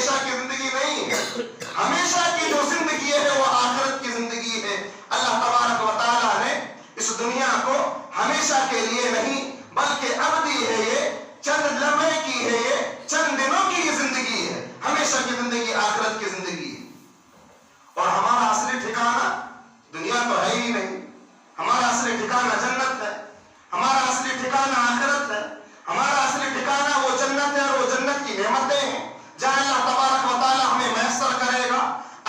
ہمیشہ کی زندگی نہیں ہے. ہمیشہ کی جو زندگی ہے وہ آخرت کی زندگی ہے. اللہ تبارک و تعالیٰ نے اس دنیا کو ہمیشہ کے لیے نہیں بلکہ ابدی ہے، یہ چند لمحے کی ہے، یہ چند دنوں کی یہ زندگی ہے. ہمیشہ کی زندگی آخرت کی زندگی ہے. اور ہمارا اصلی ٹھکانہ دنیا تو ہے ہی نہیں. ہمارا اصلی ٹھکانہ جنت ہے، ہمارا اصلی ٹھکانہ آخرت ہے. ہمارا اصلی ٹھکانہ وہ جنت ہے اور وہ جنت کی نعمتیں ہیں جہاں اللہ تبارک و تعالیٰ ہمیں میسر کرے گا.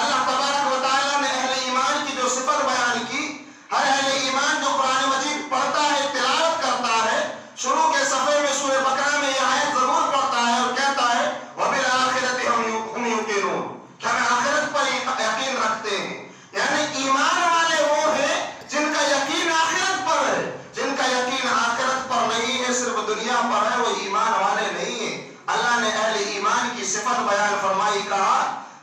اللہ تبارک و تعالیٰ نے اہل ایمان کی جو صفت بیان کی، ہر اہل ایمان جو قرآن مجید پڑھتا ہے، تلاوت کرتا ہے، شروع کے صفحے میں سورہ بقرہ میں یہ آیت ضرور پڑھتا ہے اور کہتا ہے وَبِالْآخِرَةِ هُمْ يُوقِنُونَ کہ ہم آخرت پر یقین رکھتے ہیں. یعنی ایمان والے وہ ہیں جن کا یقین آخرت پر ہے. جن کا یقین آخرت پر نہیں ہے، صرف دنیا پر ہے، وہ ایمان والے نہیں ہیں. اللہ نے اہل ایمان کی صفت بیان فرمائی، کہا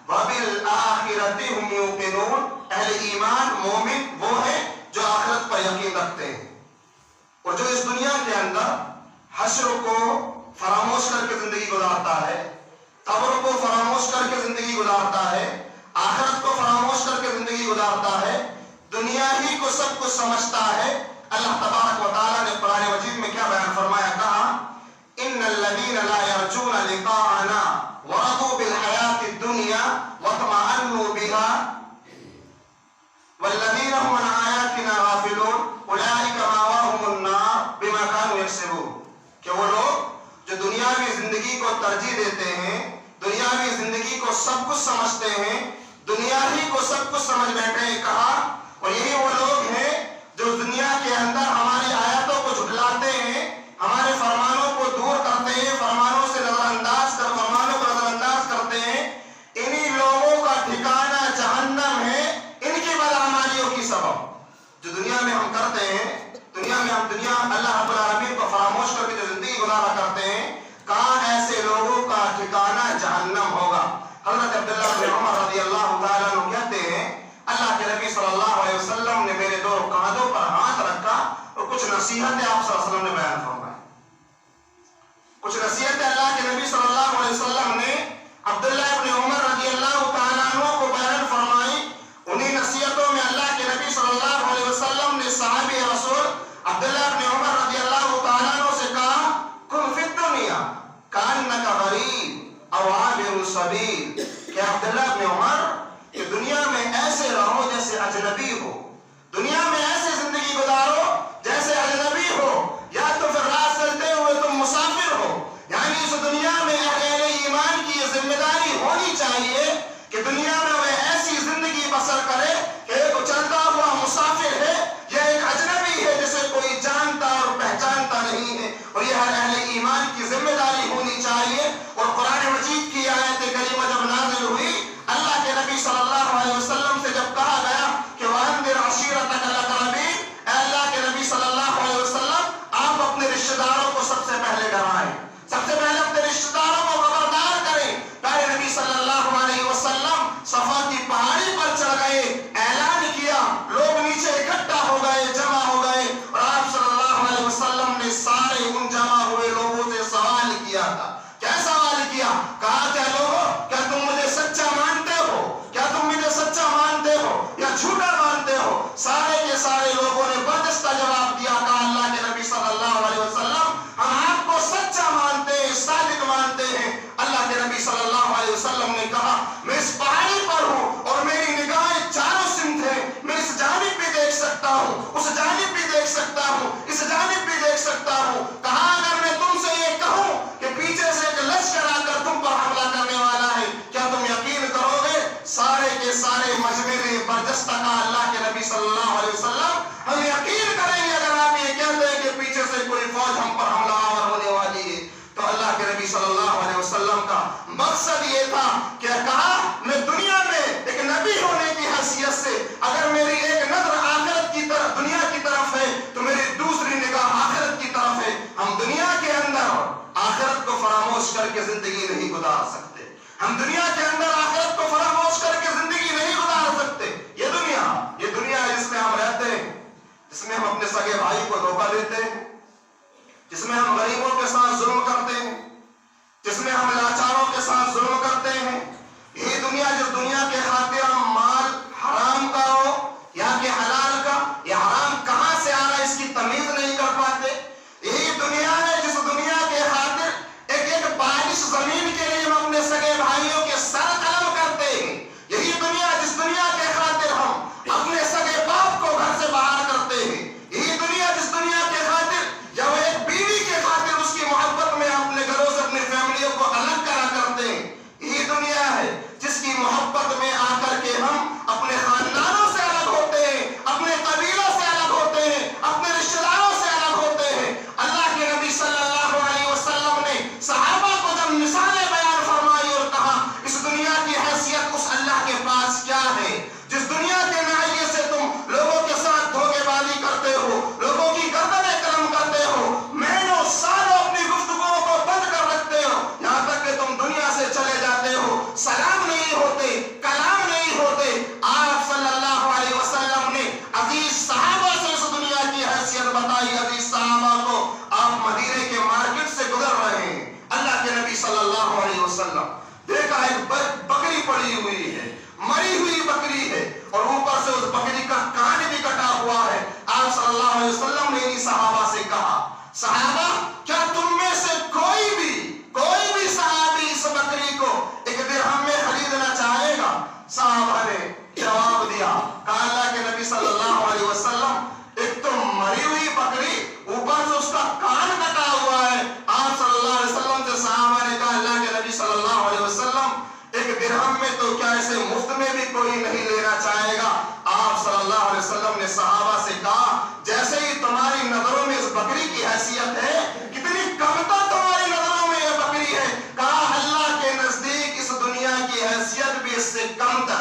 وَبِالْآخِرَةِ هُمْ يُوقِنُونَ. اہل ایمان مومن وہ ہیں جو آخرت پر یقین رکھتے ہیں اور جو اس دنیا کے اندر حشر کو فراموش کر کے زندگی گزارتا ہے، قبر کو فراموش کر کے زندگی گزارتا ہے، آخرت کو فراموش کر کے زندگی گزارتا ہے، دنیا ہی کو سب کچھ سمجھتا ہے. اللہ تبارک و تعالیٰ نے قرآن مجید میں کیا بیان فرمایا، کہا ان الذین لا یرجون لقاءنا ورضوا بالحیاۃ الدنیا واطمأنوا بها والذین هم عن آیاتنا غافلون اولئک مأواهم النار بما كانوا یکسبون. کہ وہ لوگ جو دنیاوی زندگی کو ترجیح دیتے ہیں، دنیاوی زندگی کو سب کچھ سمجھتے ہیں، دنیا ہی کو سب کچھ سمجھ بیٹھے ہیں، کہا اور یہی وہ لوگ ہیں جو دنیا کے اندر ہماری آیاتوں کو جھٹلاتے ہیں، ہمارے فرمانوں کو دور کرتے ہیں، فرمانوں سے فرمانوں کو نظر انداز کرتے ہیں. انہی لوگوں کا ٹھکانہ جہنم ہے، ان کی بدعمالیوں کی سبب. جو دنیا میں ہم کرتے ہیں، دنیا میں ہم اللہ رب العالمین کو فراموش کر کے جو زندگی گزارا کرتے ہیں، کہاں ایسے لوگوں کا ٹھکانہ جہنم ہوگا. حضرت عبداللہ بن عمر رضی اللہ تعالیٰ عنہ کہتے ہیں اللہ کے نبی صلی اللہ علیہ وسلم نے میرے دو کاندھوں پر ہاتھ رکھا اور کچھ نصیحتیں آپ صلی اللہ علیہ وسلم نے بیان فرمائی. کچھ نصیحتیں اللہ کے نبی صلی اللہ علیہ وسلم نے عبداللہ بن عمر رضی اللہ تعالیٰ عنہ کو بیان فرمائی. انہی نصیحتوں میں اللہ کے نبی صلی اللہ علیہ وسلم نے صحابی رسول عبداللہ بن عمر رضی اللہ تعالیٰ عنہ سے کہا کن فی الدنیا کانک غریب او عابر سبیل. کہ عبداللہ بن عمر کہ دنیا میں ایسے رہو جیسے اجنبی ہو، دنیا میں ایسے زندگی گزارو جیسے اجنبی ہو، یا تو پھر راہ چلتے ہوئے تم مسافر ہو. یعنی اس دنیا میں اہل ایمان کی یہ ذمہ داری ہونی چاہیے کہ دنیا میں وہ ایسی زندگی بسر کرے کہ ایک چلتا ہوا مسافر ہے یا ایک اجنبی ہے جسے کوئی جانتا اور پہچانتا نہیں ہے. اور یہ ہر اہل ایمان کی ذمہ داری ہونی چاہیے. اور قرآن مجید کی آیت کریمہ جب نازل ہوئی، اللہ کے نبی صلی اللہ علیہ وسلم سے جب کہا گیا کہ وَأَنذِرْ عَشِيرَتَكَ الْأَقْرَبِينَ، اے اللہ کے نبی صلی اللہ علیہ وسلم آپ اپنے رشتہ داروں کو سب سے پہلے ڈرائیں، سب سے پہلے اپنے رشتہ داروں کو خبردار کریں. پیارے نبی صلی اللہ علیہ وسلم صفا کی پہاڑی پر چڑھ گئے، اعلان کیا، لوگ نیچے اکٹھا ہو گئے، جمع ہو گئے اور آپ صلی اللہ علیہ وسلم نے سارے ان جمع ہوئے لوگوں سے سوال کیا تھا. کیا سوال کیا؟ کہا کہ لوگوں کیا تم مجھے سچا مانتے ہو؟ کیا تم مجھے سچا مانتے ہو یا جھوٹا مانتے ہو؟ سارے کے سارے لوگوں نے برجستہ جواب دیا، کہا اللہ کے نبی صلی اللہ علیہ وسلم ہم آپ کو سچا مانتے ہیں، صادق مانتے ہیں. اللہ کے نبی صلی اللہ علیہ وسلم نے کہا میں اس پہاڑی پر ہوں اور میری نگاہیں چاروں سمت ہیں، میں اس جانب بھی دیکھ سکتا ہوں، اس جانب بھی دیکھ سکتا ہوں، اس جانب بھی دیکھ سکتا ہوں. کہا اگر میں تم سے یہ کہوں کہ پیچھے سے ایک لشکر آ کر تم پر حملہ کرنے والا ہے، کیا تم یقین کرو گے؟ سارے کے سارے مجمع نے برجستہ کہا اللہ کے نبی صلی اللہ علیہ وسلم ہم یقین کریں گے اگر آپ یہ کہتے ہیں کہ پیچھے سے کوئی فوج ہم پر حملہ آور ہونے والی ہے. تو اللہ کے نبی صلی اللہ علیہ وسلم کا مقصد یہ تھا کہ کہا میں دنیا میں ایک نبی ہونے کی حیثیت سے اگر میری ایک نظر آخرت کی طرف دنیا کی طرف ہے تو میری دوسری نگاہ آخرت کی طرف ہے. ہم دنیا کے اندر آخرت کو فراموش کر کے زندگی نہیں گزار سکتے. ہم دنیا کے اندر آخرت کو فراموش کر کے زندگی نہیں گزار سکتے. یہ دنیا جس میں ہم رہتے ہیں، جس میں ہم اپنے سگے بھائی کو دھوکہ دیتے ہیں، جس میں ہم غریبوں کے ساتھ ظلم کرتے ہیں، جس میں ہم لاچاروں کے ساتھ ظلم کرتے ہیں، جگہ ایک بکری پڑی ہوئی ہے، مری ہوئی بکری ہے، اور اوپر سے اس بکری کا کان بھی کٹا ہوا ہے۔ آپ صلی اللہ علیہ وسلم نے انہی صحابہ سے کہا، صحابہ کیا تم میں سے کوئی بھی صحابی اس بکری کو ایک درہم میں خریدنا چاہے گا؟ صحابہ نے جواب دیا، کہا اللہ کے نبی صلی اللہ علیہ وسلم ایک تو مری ہوئی بکری، اوپر سے اس کا کان کٹا ہوا ہے۔ آپ صلی اللہ علیہ وسلم سے صحابہ نے کہا اللہ کے نبی صلی اللہ علیہ وسلم ایک درہم میں تو کیا اسے مفت میں بھی کوئی نہیں لینا چاہے گا؟ آپ صلی اللہ علیہ وسلم نے صحابہ سے کہا جیسے ہی تمہاری نظروں میں اس بکری کی حیثیت ہے، کتنی کمتر تمہاری نظروں میں یہ بکری ہے، کہا اللہ کے نزدیک اس دنیا کی حیثیت بھی اس سے کم تر